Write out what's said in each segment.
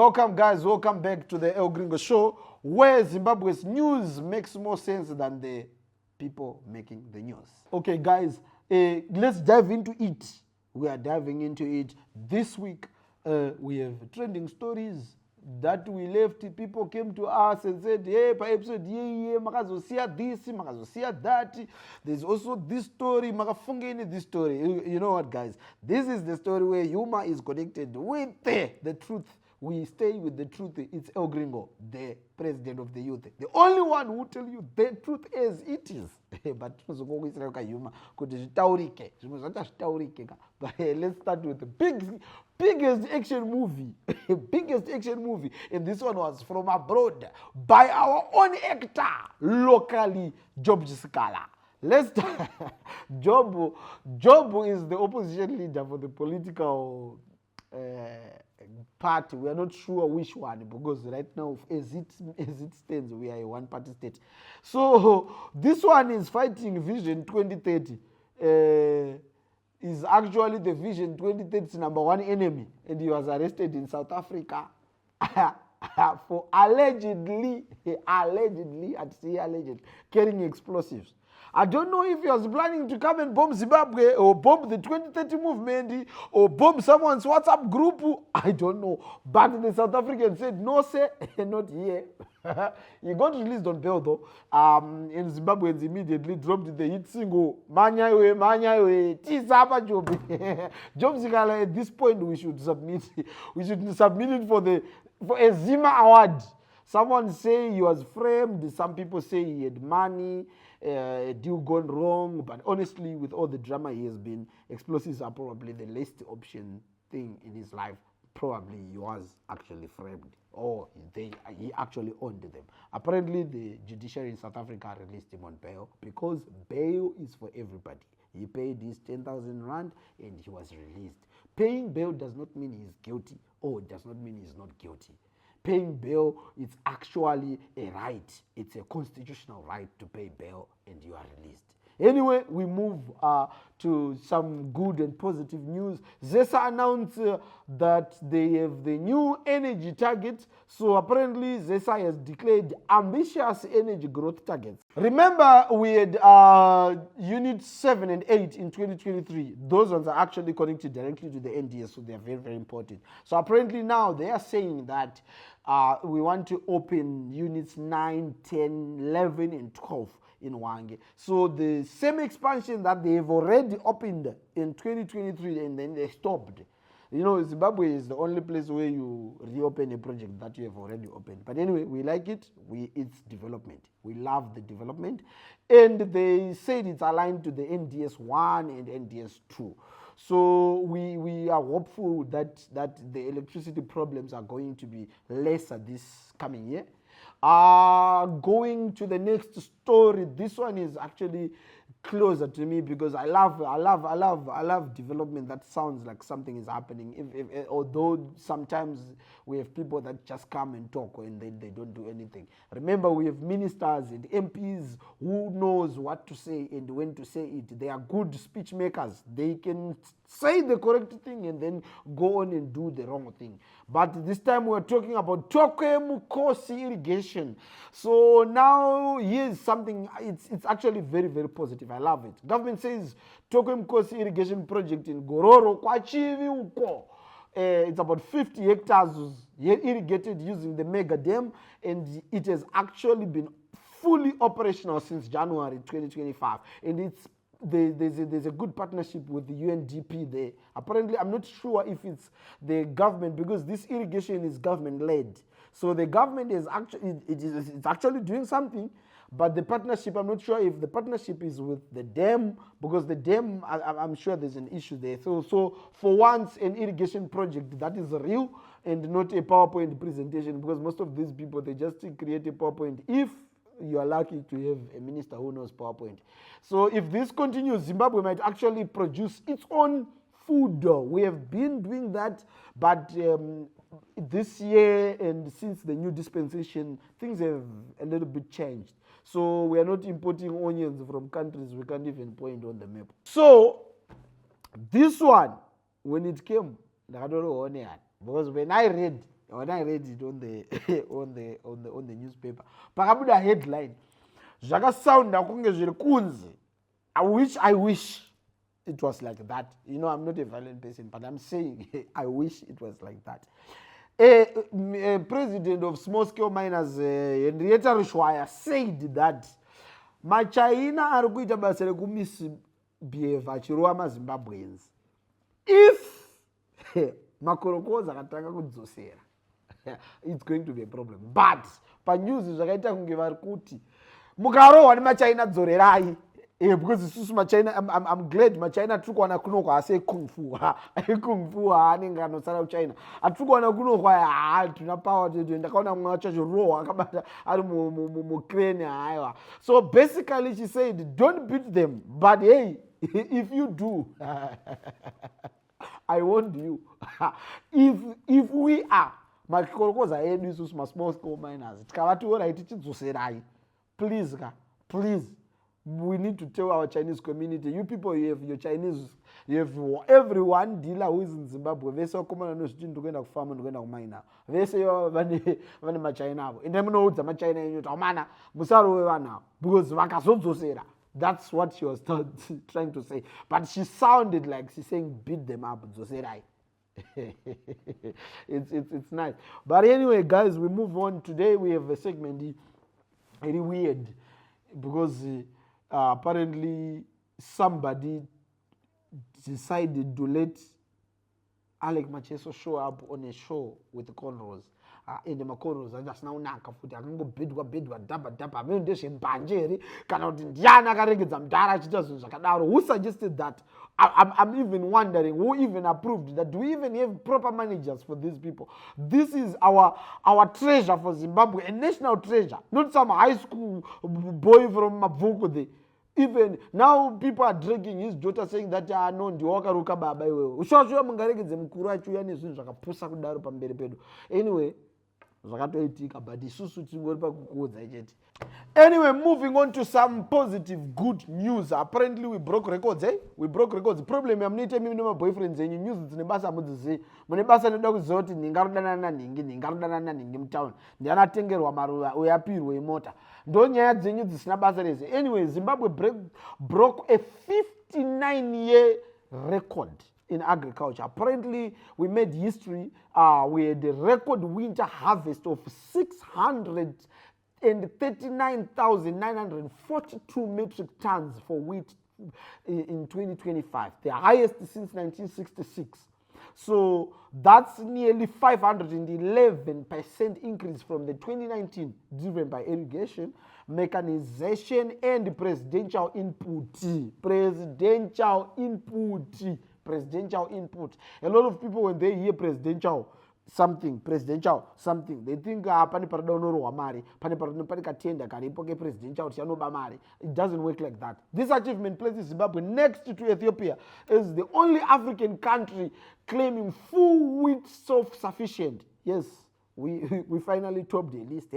Welcome, guys. Welcome back to the Elgringo show, where Zimbabwe's news makes more sense than the people making the news. Okay, guys, let's dive into it. We are diving into it this week. We have trending stories that we left. People came to us and said, hey, per episode, yeah, makazosiya this, makazosiya that. There's also this story, makafungeni this story. You know what, guys? This is the story where humor is connected with the truth. We stay with the truth. It's Elgringo, the president of the youth. The only one who tell you the truth as it is. But humor. But let's start with the biggest action movie. Biggest action movie. And this one was from abroad by our own actor, locally, Sikhala. Let's start. Job is the opposition leader for the political party. We are not sure which one, because right now, as it stands, we are a one-party state. So this one is fighting Vision 2030. Is actually the Vision 2030's number one enemy, and he was arrested in South Africa for allegedly carrying explosives. I don't know if he was planning to come and bomb Zimbabwe or bomb the 2030 movement or bomb someone's WhatsApp group. I don't know. But the South African said, no, sir, not here. He got released on bail, though. And Zimbabweans immediately dropped the hit single, Manyawe, Tisapa Job. Job Sikhala, at this point, we should submit it for a Zima award. Someone say he was framed. Some people say he had money, deal gone wrong. But honestly, with all the drama he has been, explosives are probably the least option thing in his life. Probably he was actually framed, or he actually owned them. Apparently, the judiciary in South Africa released him on bail, because bail is for everybody. He paid his 10,000 rand and he was released. Paying bail does not mean he's guilty, or it does not mean he's not guilty. Paying bail is actually a right. It's a constitutional right to pay bail, and you are released. Anyway, we move to some good and positive news. Zesa announced that they have the new energy target. So apparently, Zesa has declared ambitious energy growth targets. Remember, we had Unit 7 and 8 in 2023. Those ones are actually connected directly to the NDS, so they are very, very important. So apparently now they are saying that we want to open Units 9, 10, 11, and 12. In Wange. So the same expansion that they have already opened in 2023 and then they stopped. You know, Zimbabwe is the only place where you reopen a project that you have already opened. But anyway, we like it. It's development. We love the development. And they said it's aligned to the NDS 1 and NDS 2. So we are hopeful that the electricity problems are going to be lesser this coming year. Going to the next story. This one is actually closer to me, because I love development that sounds like something is happening. Although sometimes we have people that just come and talk and then they don't do anything. Remember, we have ministers and MPs who knows what to say and when to say it. They are good speech makers. They can say the correct thing and then go on and do the wrong thing. But this time we're talking about Mukosi irrigation. So now here's something, it's actually very, very positive. I love it. Government says Mukosi irrigation project in Gororo, Kwachivi Uko. It's about 50 hectares irrigated using the mega dam, and it has actually been fully operational since January 2025. And there's a good partnership with the UNDP there. Apparently, I'm not sure if it's the government, because this irrigation is government-led. So the government is it's actually doing something, but the partnership, I'm not sure if the partnership is with the dam, because the dam, I'm sure there's an issue there. So for once, an irrigation project that is real and not a PowerPoint presentation, because most of these people, they just create a PowerPoint if you are lucky to have a minister who knows PowerPoint. So if this continues, Zimbabwe might actually produce its own food. We have been doing that, but this year and since the new dispensation, things have a little bit changed. So we are not importing onions from countries we can't even point on the map. So this one, when it came, I don't know, because when I read when I read it on the on the newspaper, pakabuda headline zvakasounda kunge zviri kunzi. I wish it was like that. You know, I'm not a violent person, but I'm saying I wish it was like that. President of small scale miners Henrietta Rushwaya said that maChina ari kuita basa rekumisbehave achirova maZimbabweans. If makorokoza akatanga kudzosera, it's going to be a problem. But panews zvakaita kunge vari kuti mukarohwa nemaChina dzorerai. Because isusu maChina, I'm glad maChina atrikuwana kunokwa asi kung fu. Kung fu anenge anosara kuChina. Atrikuwana kunokwa tuna power to ndakaona mwe wacho roho akabata ari mu-crane haiwa. So basically she said don't beat them, but hey, if you do I warned you. if we are makorokoza edu isusu ma-small scale miners tikavationa tichidzoserai, please, we need to tell our Chinese community, you people, you have your Chinese, you have every one dealer who is in Zimbabwe. They say, come on, no student to go to farm and go to mine. They say, when my China, in them notes, my China in your mana, Musaru now, because Vakasozo said that's what she was trying to say. But she sounded like she's saying, beat them up, Zoserai. It's nice. But anyway, guys, we move on. Today we have a segment very weird because apparently somebody decided to let Alec Macheso show up on a show with the cornrows. In the cornrows, I just now nakafuti akangobhedwa dhaba amene ndezvembanjeri kana kuti ndiani akaregedza mudhara achiita zvinhu zvakadaro. Who suggested that? I'm even wondering who even approved that. Do we even have proper managers for these people? This is our treasure for Zimbabwe, a national treasure, not some high school boy from Mabvuku. Even now people are dragging his daughter saying that no ndiwakaruka baba iwewe. Ushoshuya mungaregedze mukuru achiuya nezvinhu zvakapusa kudaro pamberi pedu. Anyway, zvakatoitika but isusu tingori pakukuudza chete. Anyway, moving on to some positive good news. Apparently we broke records, We broke records. Problem yamunoite mimi nemaboyfriends enyu news dzine basa hamudzizivi. Mune basa rinoda kuziva kuti ningarodanana ningi mutown. Ndiani atengerwa maruva uyapirwe imota. Ndo nyaya dzenyu dzisina basa rese. Anyway, Zimbabwe broke a 59-year record in agriculture. Apparently, we made history. We had a record winter harvest of 639,942 metric tons for wheat in 2025, the highest since 1966. So that's nearly 511% increase from the 2019, driven by irrigation, mechanization, and presidential input. A lot of people, when they hear presidential something, they think pani parada unorohwa mari, pani katenda karipo ke presidential tianoba mari. It doesn't work like that. This achievement places Zimbabwe next to Ethiopia as the only African country claiming full wheat self-sufficient. Yes, we finally topped the list,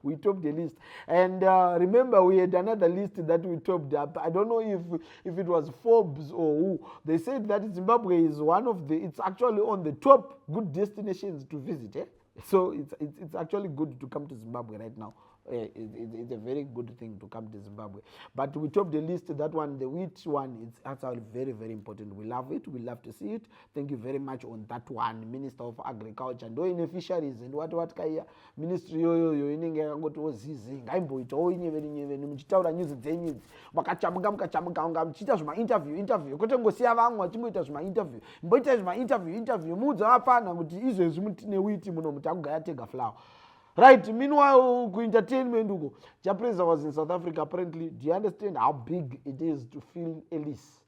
We topped the list. And remember, we had another list that we topped up. I don't know if it was Forbes or who. They said that Zimbabwe is one of it's actually on the top good destinations to visit, So it's actually good to come to Zimbabwe right now. It's a very good thing to come to Zimbabwe. But we topped the list, that one, the wheat one, it's actually very, very important. We love it. We love to see it. Thank you very much on that one, Minister of Agriculture. And in fisheries and what kaya ministry yo inenge yakangoti ozizi ngaimboita oinyeveni muchitaura news dzenyu makachamuka unga muchiita zvima interview kwete ngosiya vamwe vachimboita zvima interview mboita zvima interview muudza vapana kuti izvezvi mutine wheat muno mutakugaya tega flour. Right, meanwhile, entertainment, Japreza was in South Africa apparently. Do you understand how big it is to film Ellis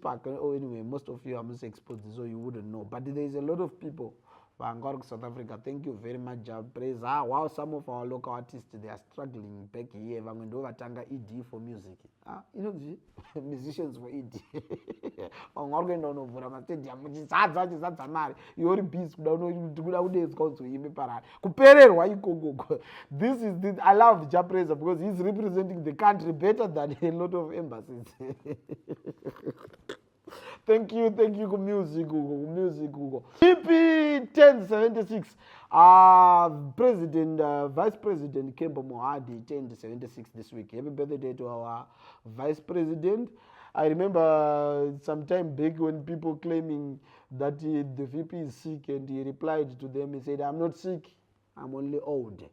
Park? Oh, anyway, most of you are most exposed, so you wouldn't know. But there is a lot of people from South Africa. Thank you very much, Japreza. Wow, some of our local artists, they are struggling back here. I'm going to overtanga ED for music. You know, musicians for ED. I'm going to over a stadium. You are busy. This is this. I love Japreza because he's representing the country better than a lot of embassies. Thank you, music, Google. Yippee! turned 76. Vice President Kemba Mohadi turned 76 this week. Happy birthday to our Vice President. I remember some time back when people claiming that the VP is sick, and he replied to them, he said, I'm not sick, I'm only old.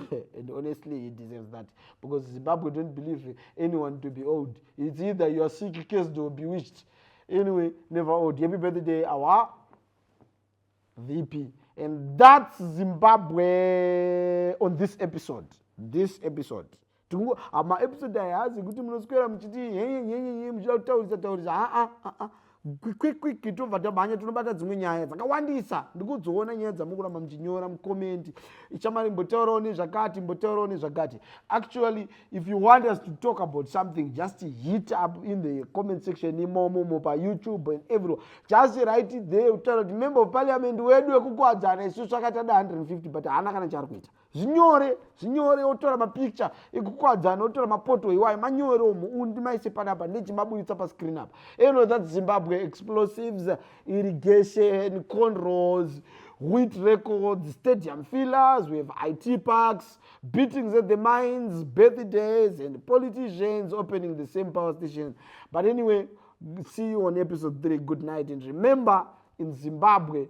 And honestly, he deserves that, because Zimbabwe don't believe anyone to be old. It's either you're sick, cursed, or bewitched. Anyway, never old. Happy birthday, our VP. And that's Zimbabwe on this episode. Ma episode ayazi kuti munoswera muchiti henye muchitaurisa quick tobva tabhanya tinobata dzimwe nyaya dzakawandisa ndikudziona nyaya dzamukuramba muchinyora mukomenti ichamari mbotaurawo nezvakati. Actually, if you want us to talk about something, just hit up in the comment section imomo pa YouTube and everywhere. Just write it there. Utaura kuti member of parliament wedu wekukwadzana isusu akatada 150 but haana kana chari kuita. Zvinyore otora mapicture ekukwadzana, otora mapoto iwayo manyore undi maise panapa ndechimabuditsa pascreen apa. That's Zimbabwe explosives, irrigation, cornrows, wheat records, stadium fillers, we have IT parks, beatings at the mines, birthdays, and politicians opening the same power station. But anyway, see you on episode 3. Good night, and remember, in Zimbabwe